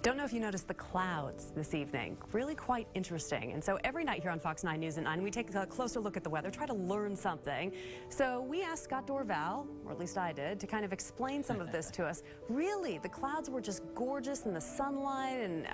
Don't know if you noticed the clouds this evening. Really quite interesting. And so every night here on Fox 9 News at 9, we take a closer look at the weather, try to learn something. So we asked Scott Dorval, or at least I did, to kind of explain some of this to us. Really, the clouds were just gorgeous in the sunlight, and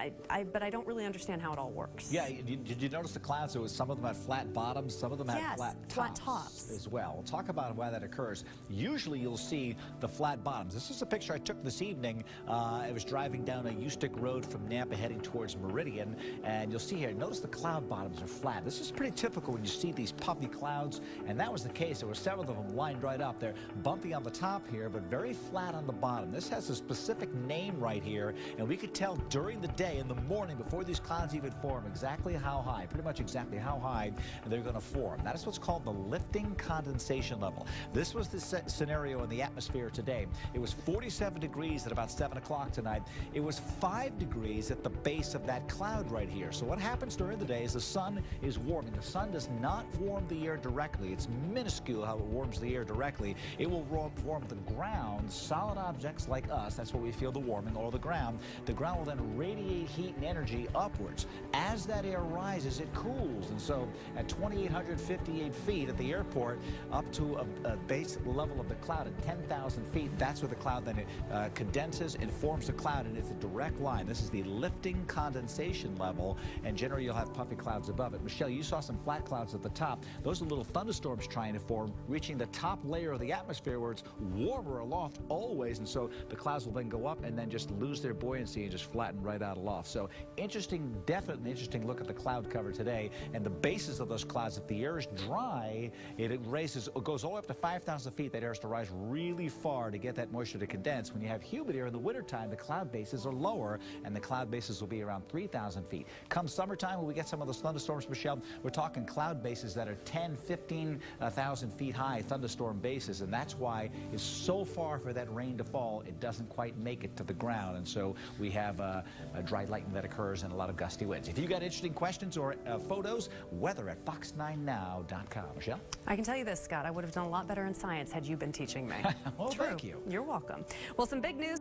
but I don't really understand how it all works. Yeah, did you notice the clouds? There was some of them had flat bottoms, some of them had flat tops as well. We'll talk about why that occurs. Usually you'll see the flat bottoms. This is a picture I took this evening. I was driving down a Ustick Road from Nampa heading towards Meridian, and you'll see here, notice the cloud bottoms are flat. This is pretty typical when you see these puffy clouds, and that was the case. There were several of them lined right up. They're bumpy on the top here, but very flat on the bottom. This has a specific name right here, and we could tell during the day, in the morning, before these clouds even form, exactly how high, pretty much exactly how high they're going to form. That is what's called the lifting condensation level. This was the scenario in the atmosphere today. It was 47 degrees at about 7 o'clock tonight. It was 5 degrees at the base of that cloud right here. So what happens during the day is the sun is warming. The sun does not warm the air directly. It's minuscule how it warms the air directly. It will warm the ground, solid objects like us. That's where we feel the warming, or the ground. The ground will then radiate heat and energy upwards. As that air rises, it cools. And so at 2,858 feet at the airport, up to a base level of the cloud at 10,000 feet, that's where the cloud then condenses and forms the cloud, and it's a direct line. This is the lifting condensation level, and generally you'll have puffy clouds above it. Michelle, you saw some flat clouds at the top. Those are little thunderstorms trying to form, reaching the top layer of the atmosphere where it's warmer aloft always, and so the clouds will then go up and then just lose their buoyancy and just flatten right out aloft. So interesting, definitely interesting look at the cloud cover today, and the bases of those clouds. If the air is dry, it goes all the way up to 5,000 feet. That air has to rise really far to get that moisture to condense. When you have humid air in the wintertime, the cloud bases are lower, and the cloud bases will be around 3,000 feet. Come summertime, when we get some of those thunderstorms, Michelle, we're talking cloud bases that are 10, 15,000 feet high, thunderstorm bases, and that's why it's so far for that rain to fall, it doesn't quite make it to the ground, and so we have a dry lightning that occurs and a lot of gusty winds. If you got interesting questions or photos, weather at fox9now.com. Michelle? I can tell you this, Scott, I would have done a lot better in science had you been teaching me. Well, thank you. You're welcome. Well, some big news.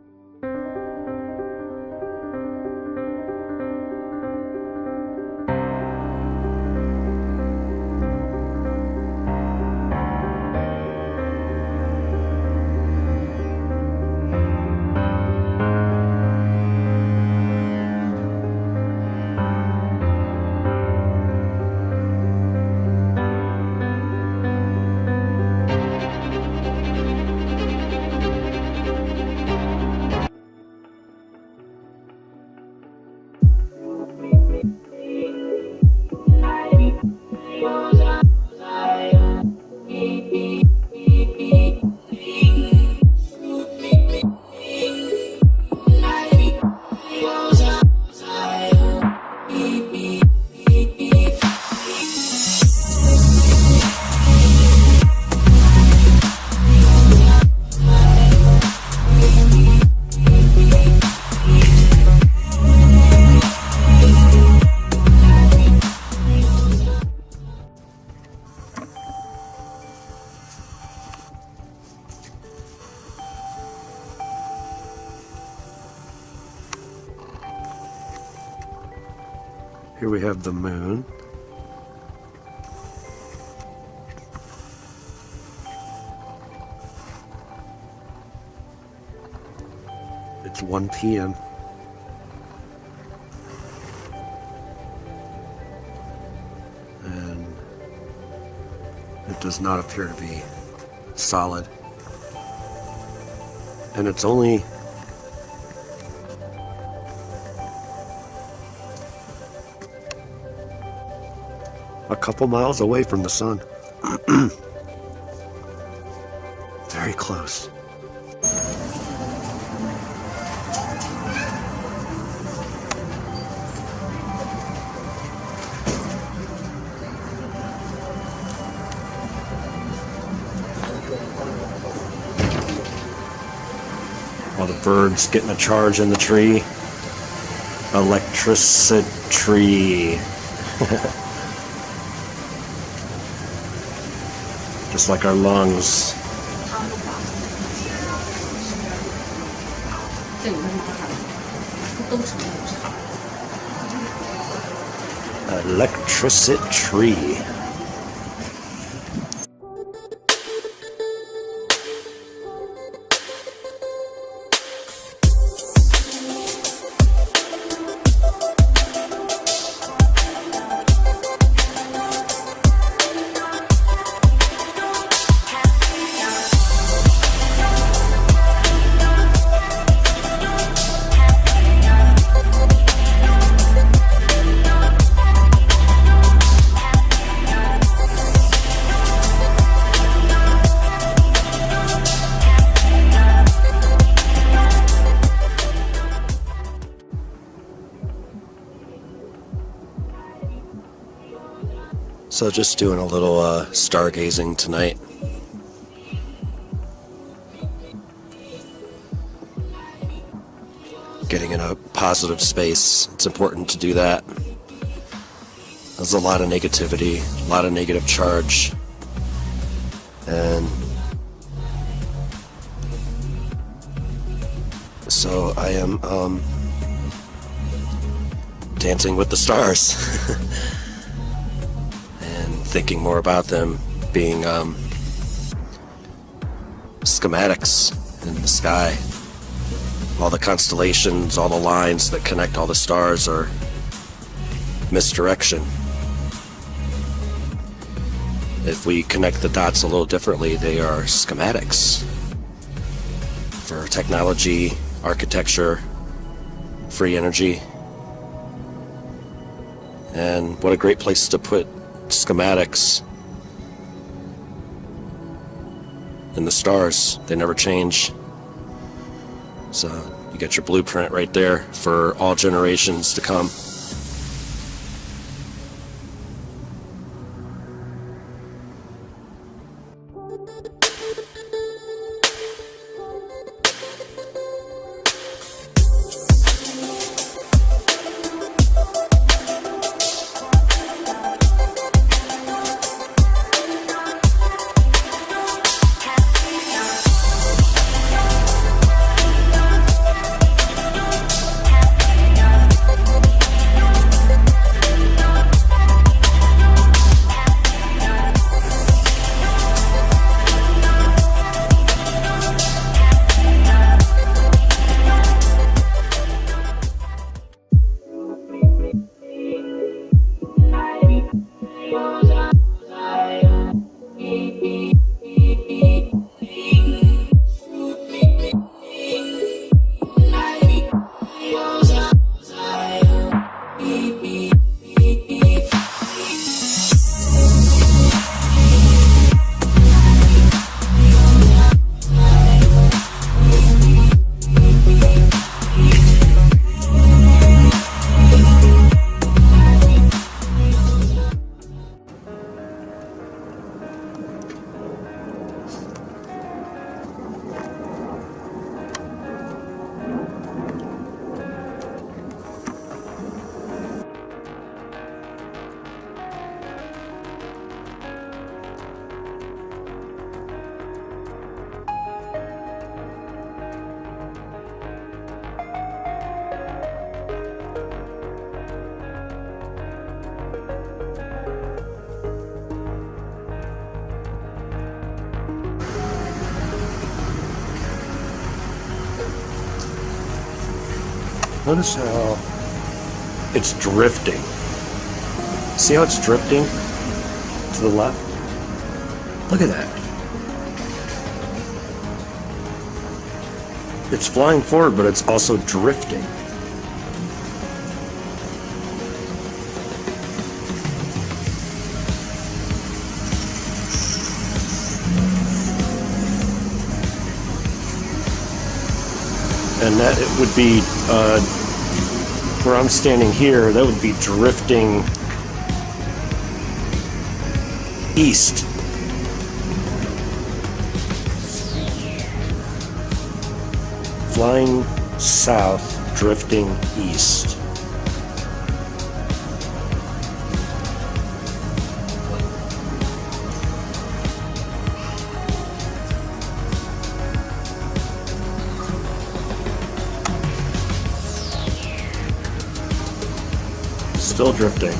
Here we have the moon. It's 1 p.m. and it does not appear to be solid. And it's only a couple miles away from the sun. Very close. While the bird's getting a charge in the tree. Electricity. Just like our lungs. Electricity tree. So just doing a little stargazing tonight. Getting in a positive space. It's important to do that. There's a lot of negativity, a lot of negative charge. And so I am dancing with the stars. Thinking more about them being schematics in the sky. All the constellations, all the lines that connect all the stars are misdirection. If we connect the dots a little differently, they are schematics for technology, architecture, free energy. And what a great place to put schematics and the stars. They never change. So you got your blueprint right there for all generations to come. Notice how it's drifting. See how it's drifting to the left? Look at that. It's flying forward, but it's also drifting. And that it would be, where I'm standing here, that would be drifting east. Flying south, drifting east. Still drifting.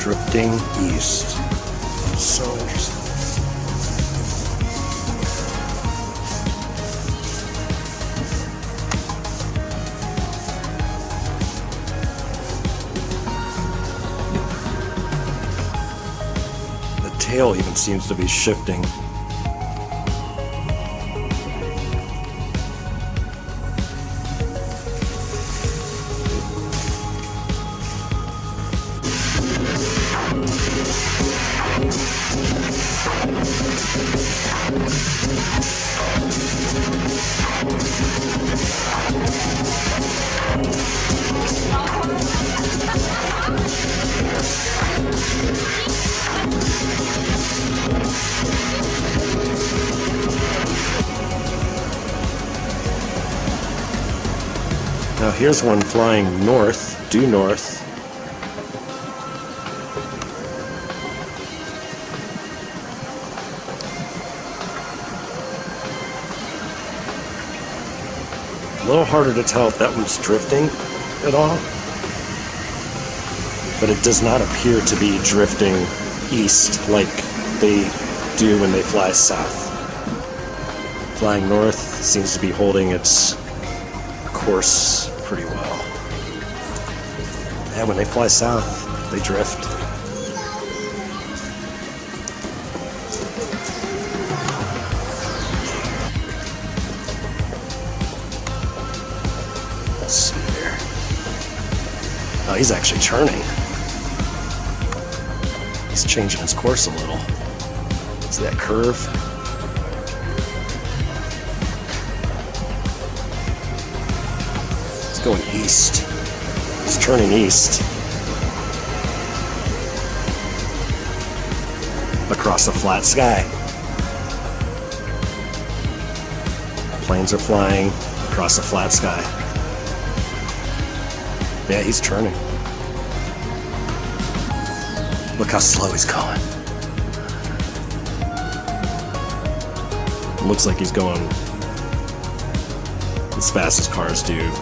Drifting east. So interesting. The tail even seems to be shifting. Now here's one flying north, due north. A little harder to tell if that one's drifting at all, but it does not appear to be drifting east like they do when they fly south. Flying north seems to be holding its course pretty well. Yeah, when they fly south, they drift. Let's see here. Oh, he's actually turning. He's changing his course a little. See that curve? It's going east. It's turning east. Across the flat sky. Planes are flying across the flat sky. Yeah, he's turning. Look how slow he's going. Looks like he's going as fast as cars do.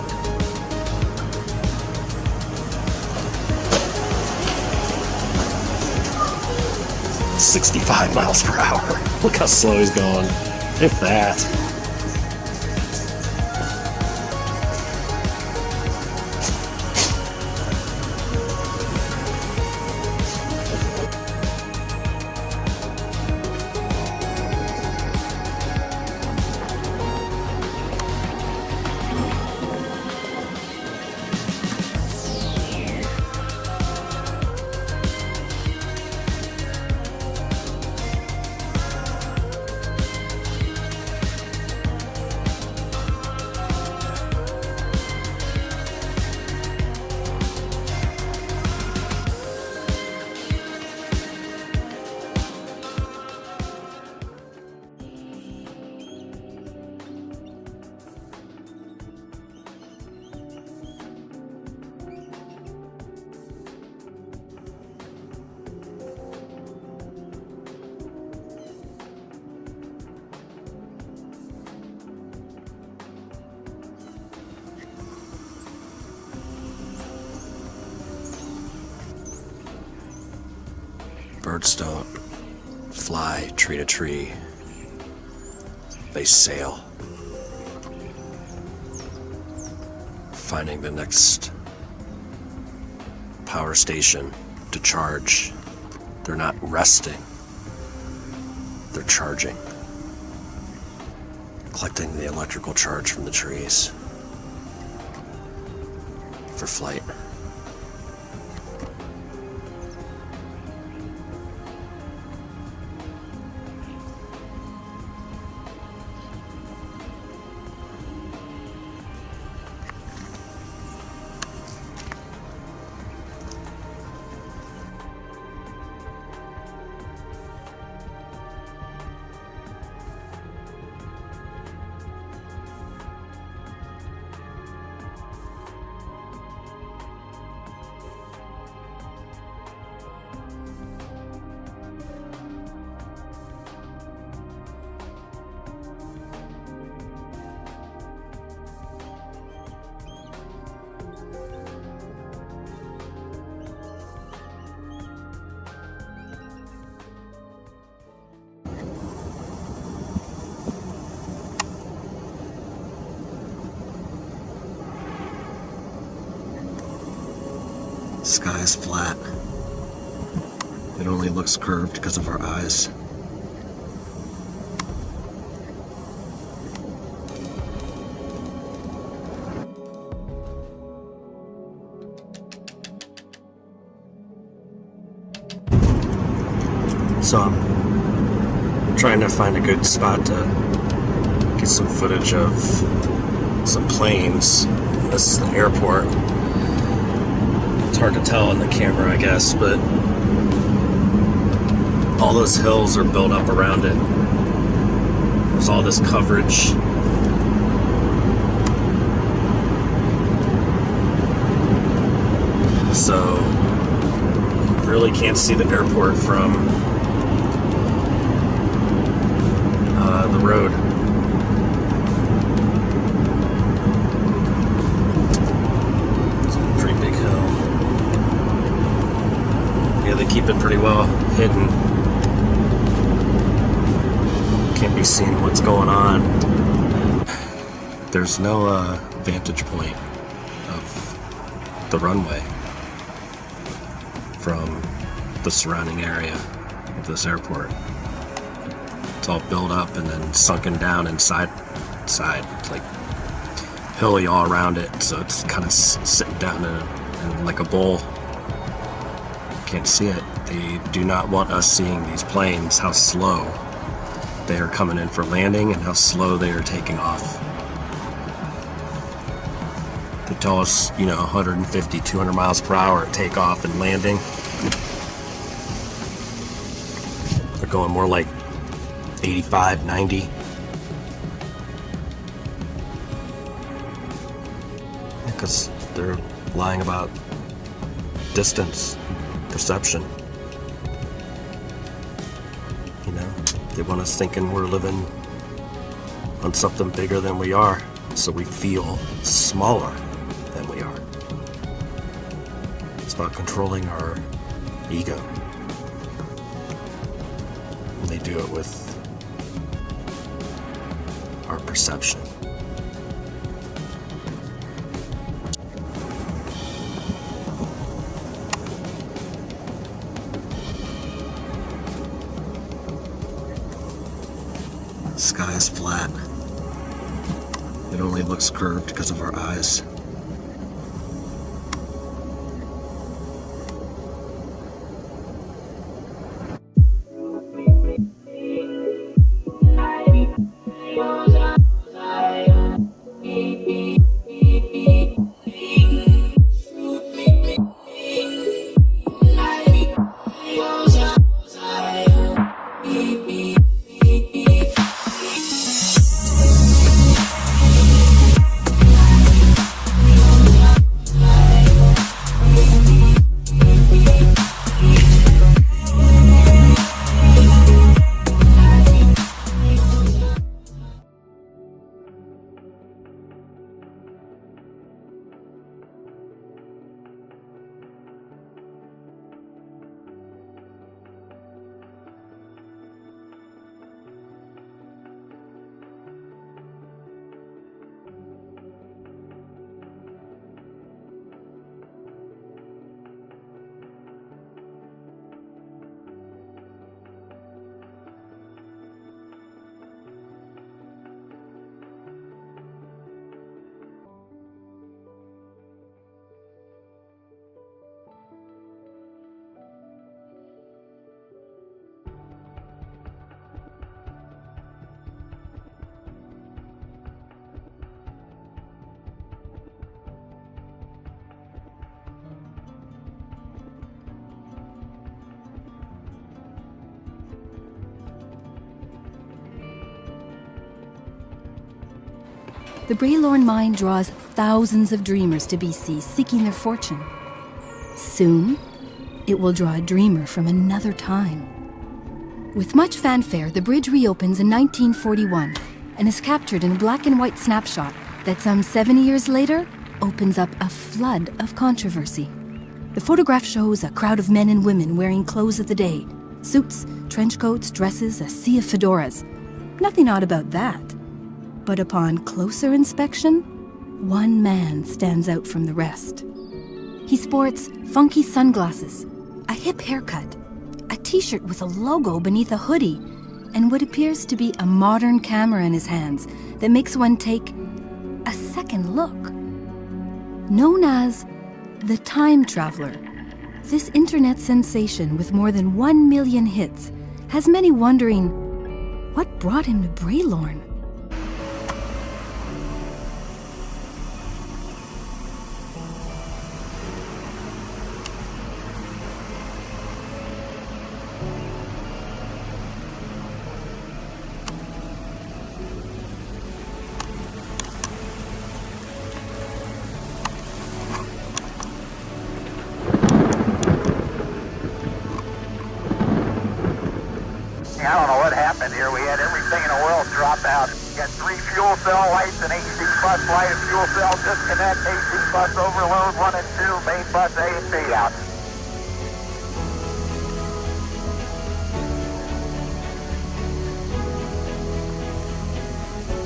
"65 miles per hour. Look how slow he's going. If that. Birds don't fly tree to tree. They sail. Finding the next power station to charge. They're not resting. They're charging. Collecting the electrical charge from the trees for flight. Sky is flat. It only looks curved because of our eyes. So I'm trying to find a good spot to get some footage of some planes. This is the airport. It's hard to tell on the camera, I guess, but all those hills are built up around it. There's all this coverage. So you really can't see the airport from the road. It's a pretty big hill. Yeah, they keep it pretty well hidden. Can't be seen what's going on. There's no vantage point of the runway from the surrounding area of this airport. It's all built up and then sunken down inside. It's like hilly all around it, so it's kind of sitting down in like a bowl. Can't see it. They do not want us seeing these planes, how slow they are coming in for landing and how slow they are taking off. They tell us, 150, 200 miles per hour at takeoff and landing. They're going more like 85, 90. Because they're lying about distance, perception. They want us thinking we're living on something bigger than we are, so we feel smaller than we are. It's about controlling our ego. And they do it with our perception. The sky is flat. It only looks curved because of our eyes. The Braylorn mine draws thousands of dreamers to BC seeking their fortune. Soon, it will draw a dreamer from another time. With much fanfare, the bridge reopens in 1941 and is captured in a black and white snapshot that some 70 years later opens up a flood of controversy. The photograph shows a crowd of men and women wearing clothes of the day, suits, trench coats, dresses, a sea of fedoras. Nothing odd about that. But upon closer inspection, one man stands out from the rest. He sports funky sunglasses, a hip haircut, a t-shirt with a logo beneath a hoodie, and what appears to be a modern camera in his hands that makes one take a second look. Known as the Time Traveler, this internet sensation with more than 1 million hits has many wondering what brought him to Braylorn. I don't know what happened here. We had everything in the world drop out. We got 3 fuel cell lights, an AC bus light, a fuel cell disconnect, AC bus overload, 1 and 2, main bus A and B out.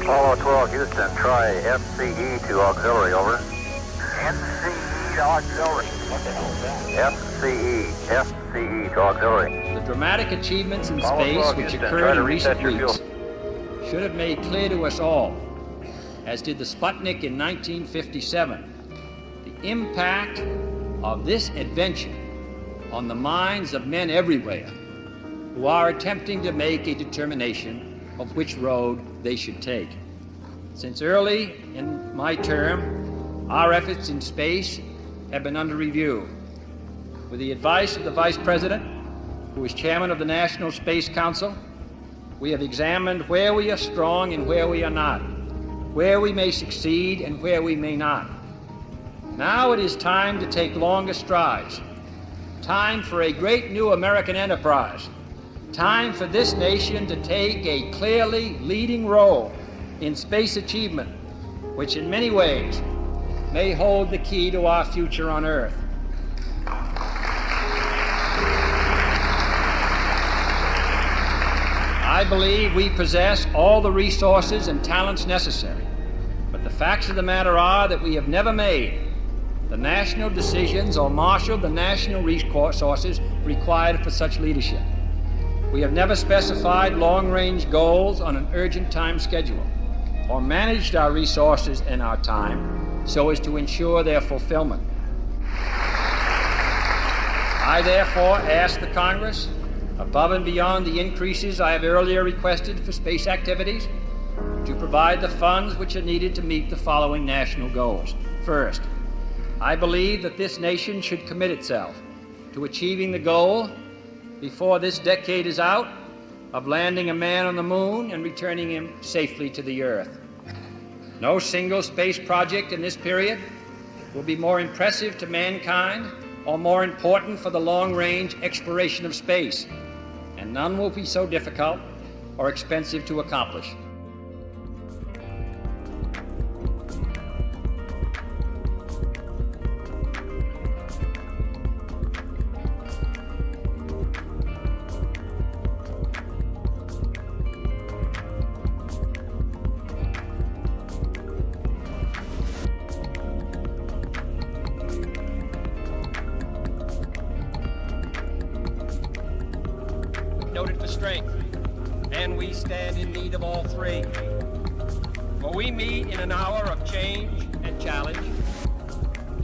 Apollo 12 Houston, try FCE to auxiliary, over. FCE to auxiliary. What the hell is that? FCE to auxiliary. The dramatic achievements in space which occurred in recent weeks should have made clear to us all, as did the Sputnik in 1957, the impact of this adventure on the minds of men everywhere who are attempting to make a determination of which road they should take. Since early in my term, our efforts in space have been under review. With the advice of the Vice President, who is Chairman of the National Space Council, we have examined where we are strong and where we are not, where we may succeed and where we may not. Now it is time to take longer strides, time for a great new American enterprise, time for this nation to take a clearly leading role in space achievement, which in many ways may hold the key to our future on Earth. I believe we possess all the resources and talents necessary, but the facts of the matter are that we have never made the national decisions or marshaled the national resources required for such leadership. We have never specified long-range goals on an urgent time schedule or managed our resources and our time so as to ensure their fulfillment. I therefore ask the Congress, above and beyond the increases I have earlier requested for space activities, to provide the funds which are needed to meet the following national goals. First, I believe that this nation should commit itself to achieving the goal, before this decade is out, of landing a man on the moon and returning him safely to the Earth. No single space project in this period will be more impressive to mankind or more important for the long-range exploration of space, and none will be so difficult or expensive to accomplish. Noted for strength, and we stand in need of all three. For we meet in an hour of change and challenge,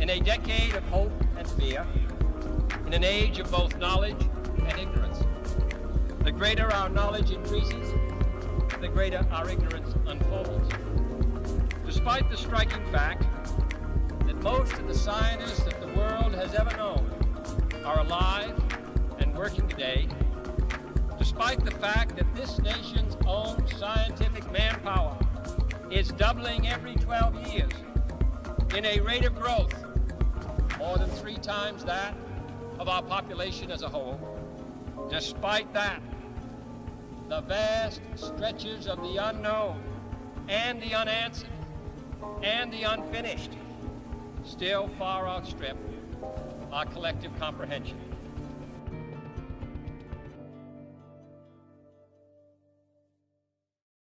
in a decade of hope and fear, in an age of both knowledge and ignorance. The greater our knowledge increases, the greater our ignorance unfolds. Despite the striking fact that most of the scientists that the world has ever known are alive and working today, despite the fact that this nation's own scientific manpower is doubling every 12 years in a rate of growth more than 3 times that of our population as a whole, despite that, the vast stretches of the unknown and the unanswered and the unfinished still far outstrip our collective comprehension.